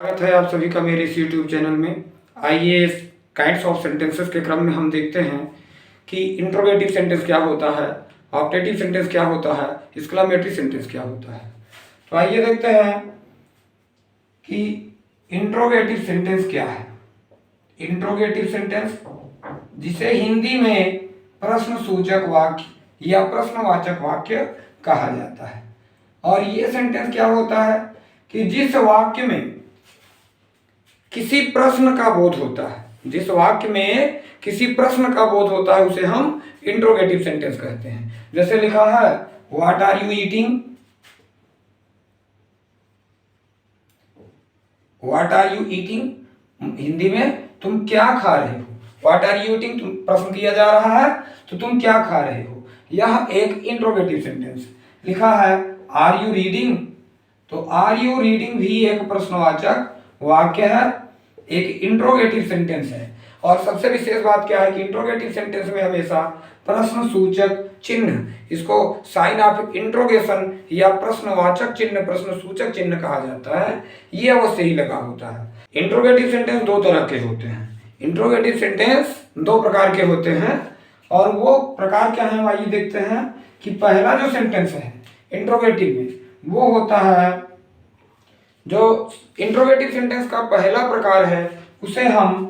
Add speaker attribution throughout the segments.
Speaker 1: स्वागत है आप सभी का मेरे इस YouTube चैनल में। आइए इस काइंड्स ऑफ सेंटेंसेस के क्रम में हम देखते हैं कि इंट्रोगेटिव सेंटेंस क्या होता है, ऑप्टेटिव सेंटेंस क्या होता है, एक्सक्लेमेटरी सेंटेंस क्या होता है। तो आइए देखते हैं कि इंट्रोगेटिव सेंटेंस क्या है। इंट्रोगेटिव सेंटेंस, जिसे हिंदी में प्रश्नसूचक वाक्य या प्रश्नवाचक वाक्य कहा जाता है। और ये सेंटेंस क्या होता है कि जिस वाक्य में किसी प्रश्न का बोध होता है, जिस वाक्य में किसी प्रश्न का बोध होता है उसे हम इंट्रोगेटिव सेंटेंस कहते हैं। जैसे लिखा है what are you eating, what are you eating, Hindi में तुम क्या खा रहे हो। व्हाट आर यू ईटिंग, तुम प्रश्न किया जा रहा है तो तुम क्या खा रहे हो, यह एक इंट्रोगेटिव सेंटेंस। लिखा है आर यू रीडिंग, तो आर यू रीडिंग भी एक प्रश्नवाचक वाक्य है, एक इंट्रोगेटिव सेंटेंस है। और सबसे विशेष बात क्या है कि इंट्रोगेटिव सेंटेंस में हमेशा प्रश्नसूचक चिन्ह, इसको साइन ऑफ इंट्रोगेशन या प्रश्नवाचक चिन्ह, प्रश्नसूचक चिन्ह कहा जाता है, ये अवश्य ही लगा होता है। इंट्रोगेटिव सेंटेंस दो तरह के होते हैं। इंट्रोगेटिव सेंटेंस दो प्रकार के होते हैं, और वो प्रकार क्या है आइए देखते हैं। कि पहला जो सेंटेंस है इंट्रोगेटिव में, वो होता है, जो इंट्रोगेटिव सेंटेंस का पहला प्रकार है उसे हम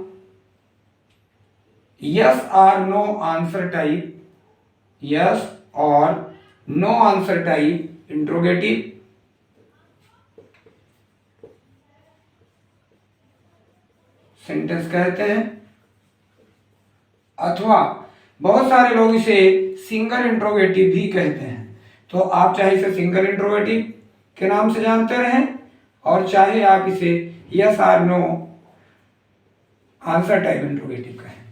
Speaker 1: यस और नो आंसर टाइप, यस और no answer type interrogative sentence कहते हैं। अथवा बहुत सारे लोग इसे सिंगल इंट्रोगेटिव भी कहते हैं। तो आप चाहे इसे सिंगल इंट्रोगेटिव के नाम से जानते रहें, और चाहे आप इसे यस और नो आंसर टाइप इंट्रोगेटिव कहें।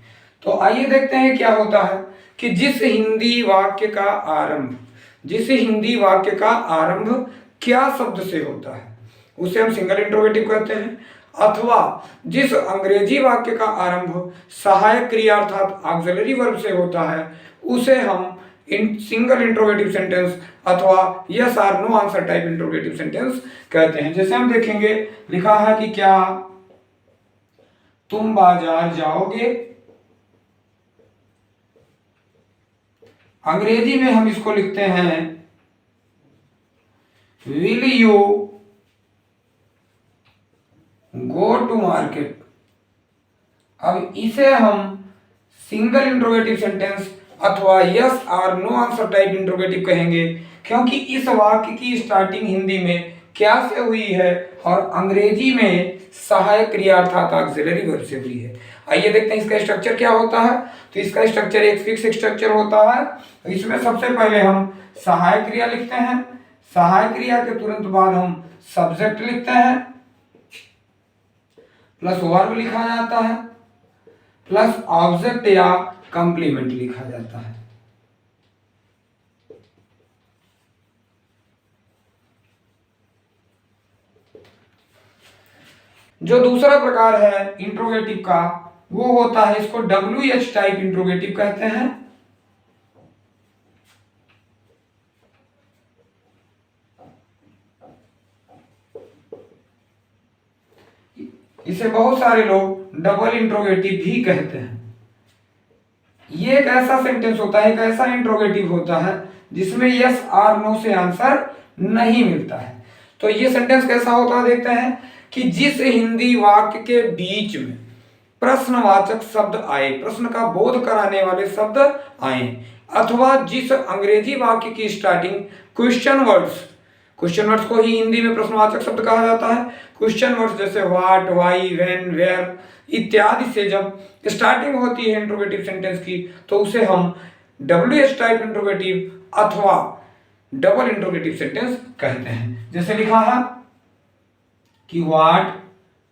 Speaker 1: तो आइए देखते हैं क्या होता है कि जिस हिंदी वाक्य का आरंभ, जिस हिंदी वाक्य का आरंभ क्या शब्द से होता है उसे हम सिंगल इंट्रोगेटिव कहते हैं। अथवा जिस अंग्रेजी वाक्य का आरंभ सहायक क्रिया अर्थात ऑक्सिलरी वर्ब से होता है उसे हम सिंगल इंट्रोगेटिव सेंटेंस अथवा यस और no answer type interrogative sentence कहते हैं। जैसे हम देखेंगे, लिखा है कि क्या तुम बाजार जाओगे। अंग्रेजी में हम इसको लिखते हैं will you go to market. अब इसे हम सिंगल इंट्रोगेटिव सेंटेंस अथवा यस और नो आंसर टाइप इंट्रोगेटिव कहेंगे, क्योंकि इस वाक्य की स्टार्टिंग हिंदी में क्या से हुई है और अंग्रेजी में सहायक क्रिया अर्थात ऑक्सिलरी वर्ब से हुई है। आइए देखते हैं इसका स्ट्रक्चर क्या होता है। तो इसका स्ट्रक्चर एक फिक्स स्ट्रक्चर होता है। इसमें सबसे पहले हम सहायक क्रिया लिखते हैं, सहायक क्रिया के तुरंत बाद हम सब्जेक्ट लिखते हैं, प्लस वर्ब लिखा जाता है, प्लस ऑब्जेक्ट या कंप्लीमेंट लिखा जाता है। जो दूसरा प्रकार है इंट्रोगेटिव का, वो होता है, इसको WH टाइप इंट्रोगेटिव कहते हैं। इसे बहुत सारे लोग डबल इंट्रोगेटिव भी कहते हैं। ये एक ऐसा सेंटेंस होता है, एक ऐसा इंट्रोगेटिव होता है जिसमें यस और नो से आंसर नहीं मिलता है। तो ये सेंटेंस कैसा होता है देखते हैं कि जिस हिंदी वाक्य के बीच में प्रश्नवाचक शब्द आए, प्रश्न का बोध कराने वाले शब्द आए, अथवा जिस अंग्रेजी वाक्य की starting question words, question words को ही हिंदी में प्रश्नवाचक शब्द कहा जाता है। क्वेश्चन वर्ड्स जैसे व्हाट, व्हाई, व्हेन, वेयर इत्यादि से जब स्टार्टिंग होती है इंट्रोगेटिव सेंटेंस की, तो उसे हम WH टाइप इंट्रोगेटिव अथवा डबल इंट्रोगेटिव सेंटेंस कहते हैं। जैसे लिखा है कि व्हाट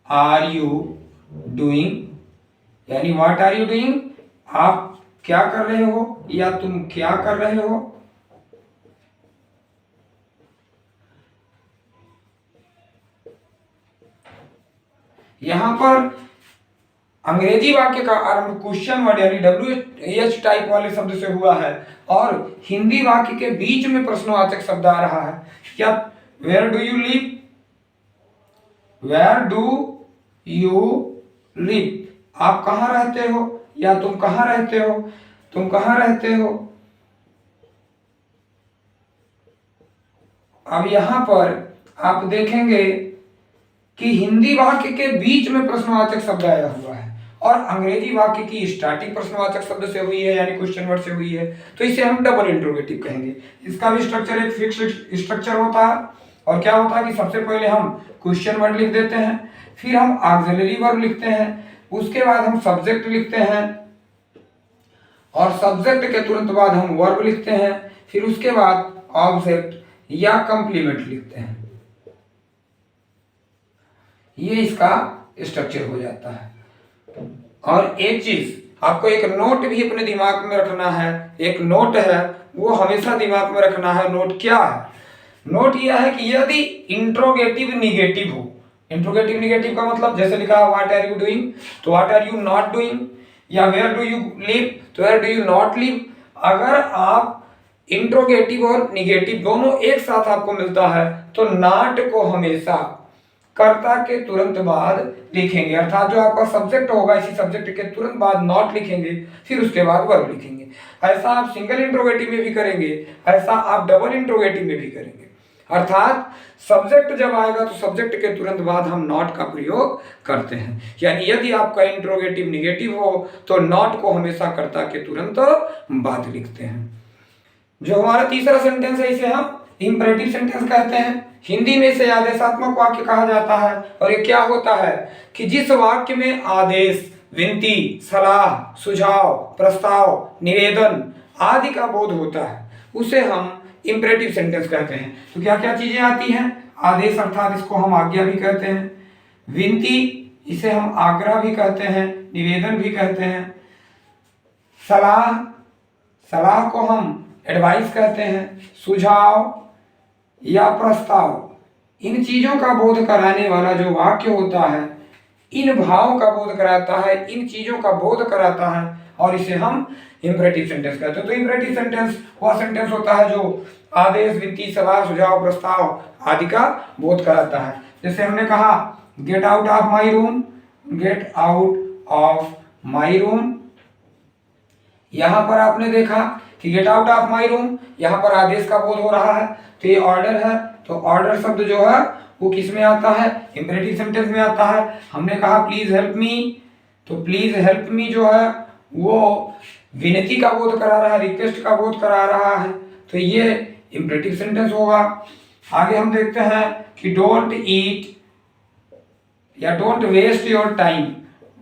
Speaker 1: आर यू डूइंग, यानी व्हाट आर यू डूइंग, आप क्या कर रहे हो या तुम क्या कर रहे हो। यहां पर अंग्रेजी वाक्य का आरंभ क्वेश्चन वर्ड यानी WH टाइप वाले शब्द से हुआ है, और हिंदी वाक्य के बीच में प्रश्नवाचक शब्द आ रहा है। क्या where do you live, where do you live, आप कहाँ रहते हो या तुम कहाँ रहते हो, तुम कहाँ रहते हो। अब यहां पर आप देखेंगे कि हिंदी वाक्य के बीच में प्रश्नवाचक शब्द आया हुआ है और अंग्रेजी वाक्य की स्टार्टिंग प्रश्नवाचक शब्द से हुई है यानी क्वेश्चन वर्ड से हुई है, तो इसे हम डबल इंट्रोगेटिव कहेंगे। इसका भी स्ट्रक्चर एक फिक्स्ड स्ट्रक्चर होता है और क्या होता है कि सबसे पहले हम क्वेश्चन वर्ड लिख देते हैं, फिर हम ऑक्सिलरी वर्ब लिखते हैं, उसके बाद हम सब्जेक्ट लिखते हैं और सब्जेक्ट के तुरंत बाद हम वर्ब लिखते हैं, फिर उसके बाद ऑब्जेक्ट या कंप्लीमेंट लिखते हैं। ये इसका स्ट्रक्चर हो जाता है। और एक चीज आपको एक नोट भी अपने दिमाग में रखना है, एक नोट है वो हमेशा दिमाग में रखना है। नोट क्या है? नोट यह है कि यदि इंट्रोगेटिव निगेटिव हो, इंट्रोगेटिव निगेटिव का मतलब जैसे लिखा है व्हाट आर यू डूइंग, तो what are you not doing, या वेयर डू यू लिव, तो where do you not live. अगर आप इंट्रोगेटिव और निगेटिव दोनों एक साथ आपको मिलता है तो नॉट को हमेशा कर्ता के तुरंत बाद लिखेंगे, अर्थात जो आपका सब्जेक्ट होगा इसी सब्जेक्ट के तुरंत बाद नॉट लिखेंगे, फिर उसके बाद वर्ब लिखेंगे। ऐसा आप सिंगल इंट्रोगेटिव में भी करेंगे, ऐसा आप डबल इंट्रोगेटिव में भी करेंगे। अर्थात सब्जेक्ट जब आएगा तो सब्जेक्ट के तुरंत बाद हम नॉट का प्रयोग करते हैं, यानी यदि आपका इंट्रोगेटिव निगेटिव हो तो नॉट को हमेशा कर्ता के तुरंत बाद लिखते हैं। जो हमारा तीसरा सेंटेंस है इसे हम इंपरेटिव सेंटेंस कहते हैं। हिंदी में इसे आदेशात्मक वाक्य कहा जाता है और ये क्या होता है कि जिस वाक्य में आदेश, विनती, सलाह, सुझाव, प्रस्ताव, निवेदन आदि का बोध होता है उसे हम इंपरेटिव सेंटेंस कहते हैं। तो क्या क्या चीजें आती हैं? आदेश अर्थात इसको हम आज्ञा भी कहते हैं, विनती इसे हम आग्रह भी कहते हैं, निवेदन भी कहते हैं, सलाह, सलाह को हम एडवाइस कहते हैं, सुझाव या प्रस्ताव, इन चीजों का बोध कराने वाला जो वाक्य होता है इन भावों का बोध कराता है, इन चीजों का बोध कराता है और इसे हम इंपरेटिव सेंटेंस कहते हैं। तो इंपरेटिव सेंटेंस वह सेंटेंस होता है जो आदेश, विनती, सलाह, सुझाव, प्रस्ताव आदि का बोध कराता है। जैसे हमने कहा get out of my room, get out of my room, यहां पर आपने देखा कि get out of my room, यहां पर आदेश का बोध हो रहा है तो ये ऑर्डर है, तो ऑर्डर शब्द जो है वो किस में आता है? इंपरेटिव सेंटेंस में आता है। हमने कहा प्लीज हेल्प मी, तो प्लीज हेल्प मी जो है वो विनती का बोध करा रहा है, रिक्वेस्ट का बोध करा रहा है, तो ये इंपरेटिव सेंटेंस होगा। आगे हम देखते हैं कि डोंट ईट या don't waste your time,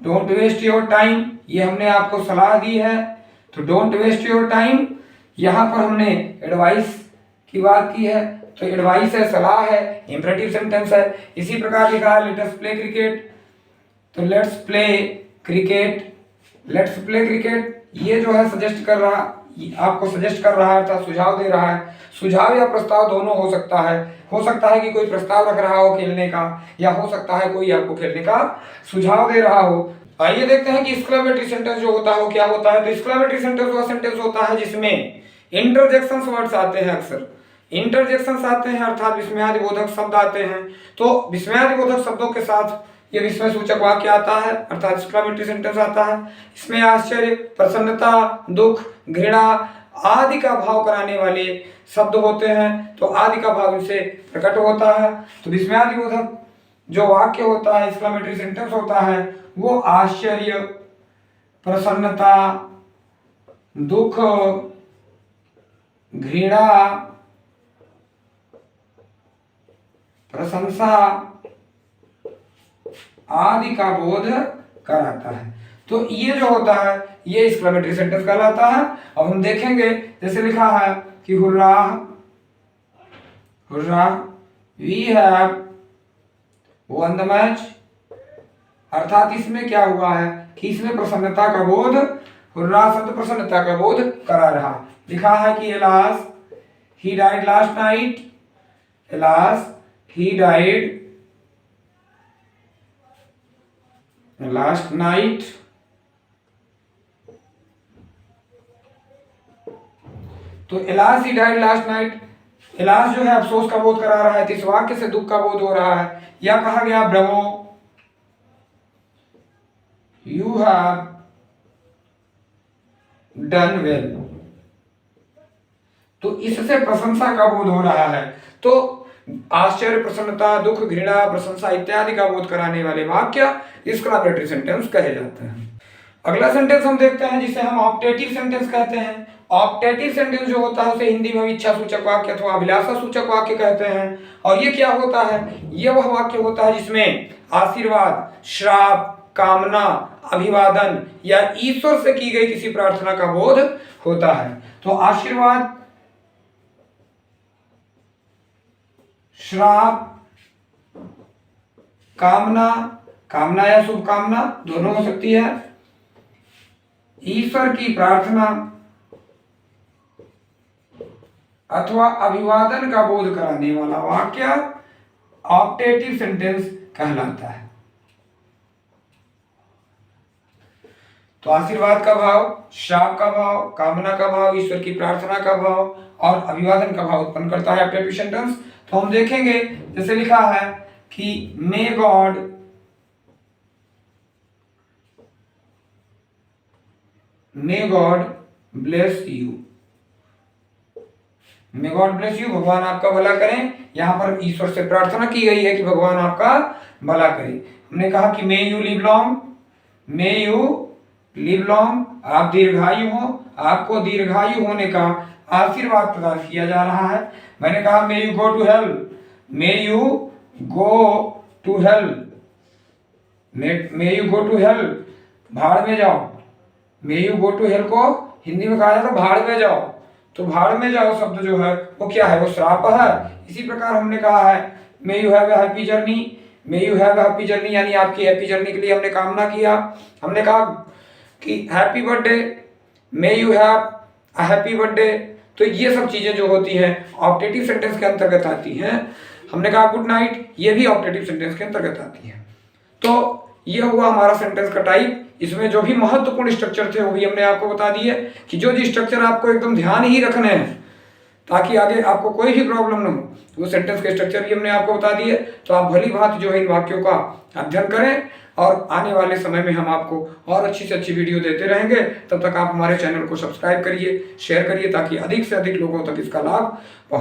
Speaker 1: don't waste your time ये हमने आपको सलाह दी है, तो डोंट वेस्ट योर टाइम। यहां पर हमने एडवाइस की बात की है, तो एडवाइस है, सलाह है, इंपरेटिव सेंटेंस है। इसी प्रकार लिखा है लेट अस प्ले क्रिकेट, तो let's play cricket, let's play cricket ये जो है सजेस्ट कर रहा, आपको सजेस्ट कर रहा है अर्थात सुझाव दे रहा है। सुझाव या प्रस्ताव दोनों हो सकता है, हो सकता है कि कोई प्रस्ताव रख रहा हो खेलने का, या हो सकता है कोई आपको खेलने का सुझाव दे रहा हो। आइए देखते हैं कि एक्सक्लेमेटरी सेंटेंस जो होता है वो क्या होता है। तो एक्सक्लेमेटरी सेंटेंस वह सेंटेंस होता है जिसमें इंटरजेक्शंस वर्ड्स आते हैं, अक्सर इंटरजेक्शंस आते हैं अर्थात विस्मयादिबोधक शब्द आते हैं। तो विस्मयादिबोधक शब्दों के साथ ये विस्मय सूचक वाक्य आता है अर्थात एक्सक्लेमेटरी सेंटेंस आता है। इसमें आश्चर्य, प्रसन्नता, दुख, घृणा आदि का भाव कराने वाले शब्द होते हैं, तो आदि का भाव इनसे प्रकट होता है। तो विस्मयादिबोधक जो वाक्य होता है, एक्सक्लेमेटरी सेंटेंस होता है, वो आश्चर्य, प्रसन्नता, दुख, घृणा, प्रशंसा आदि का बोध कराता है। तो ये जो होता है ये एक्सक्लेमेटरी सेंटेंस कहलाता है। अब हम देखेंगे जैसे लिखा है कि hurrah, hurrah we have won the match, अर्थात इसमें क्या हुआ है कि इसमें प्रसन्नता का बोध, हुर्रा शब्द प्रसन्नता का बोध करा रहा। लिखा है कि alas he died last night, alas he died last night, तो alas he died last night इलाज जो है अफसोस का बोध करा रहा है, तो इस वाक्य से दुख का बोध हो रहा है। या कहा गया ब्रवो, यू हैव डन वेल, तो इससे प्रशंसा का बोध हो रहा है। तो आश्चर्य, प्रसन्नता, दुख, घृणा, प्रशंसा इत्यादि का बोध कराने वाले वाक्य एक्सक्लेमेटरी सेंटेंस कहे जाते हैं। अगला सेंटेंस हम देखते हैं जिसे हम ऑप्टेटिव सेंटेंस कहते हैं। ऑप्टेटिव सेंटेंस जो होता है उसे हिंदी में इच्छा सूचक वाक्य अथवा अभिलाषा सूचक वाक्य कहते हैं। और ये क्या होता है? ये वह वाक्य होता है जिसमें आशीर्वाद, श्राप, कामना, अभिवादन या ईश्वर से की गई किसी प्रार्थना का बोध होता है। तो आशीर्वाद, श्राप, कामना, कामना या शुभकामना दोनों हो सकती है, ईश्वर की प्रार्थना अथवा अभिवादन का बोध कराने वाला वाक्य ऑप्टेटिव सेंटेंस कहलाता है। तो आशीर्वाद का भाव, श्राप का भाव, कामना का भाव, ईश्वर की प्रार्थना का भाव और अभिवादन का भाव उत्पन्न करता है ऑप्टेटिव सेंटेंस। तो हम देखेंगे जैसे लिखा है कि may God bless you, may God bless you, भगवान आपका भला करें। यहां पर ईश्वर से प्रार्थना की गई है कि भगवान आपका भला करें। हमने कहा कि may you live long, may you live long, आप दीर्घायु हो, आपको दीर्घायु होने का आशीर्वाद प्रदान किया जा रहा है। मैंने कहा may you go to hell, may you go to hell, may you go to hell, भाड़ में जाओ। May you go to hell को हिंदी में कहा जाता है भाड़ में जाओ। तो भाड़ में जाओ शब्द जो है वो क्या है? वो श्राप है। इसी प्रकार हमने कहा है may you have a happy journey, may you have a happy journey यानी आपकी हैप्पी जर्नी के लिए हमने कामना किया। हमने कहा कि happy birthday, may you have a happy birthday. तो ये सब चीजें जो होती हैं ऑप्टेटिव सेंटेंस के अंतर्गत आती हैं। हमने कहा गुड नाइट, ये भी ऑप्टेटिव सेंटेंस के अंतर्गत आती है। तो ये हुआ हमारा सेंटेंस का टाइप। इसमें जो भी महत्वपूर्ण स्ट्रक्चर थे वो भी हमने आपको बता दिए कि जो जो स्ट्रक्चर आपको एकदम ध्यान ही रखने हैं ताकि आगे आपको कोई भी प्रॉब्लम ना हो, वो सेंटेंस के स्ट्रक्चर भी हमने आपको बता दिए। तो आप भली भांति जो है इन वाक्यों का अध्ययन करें और आने वाले समय में हम आपको और अच्छी से अच्छी वीडियो देते रहेंगे। तब तक आप हमारे चैनल को सब्सक्राइब करिए, शेयर करिए ताकि अधिक से अधिक लोगों तक इसका लाभ पहुंचे।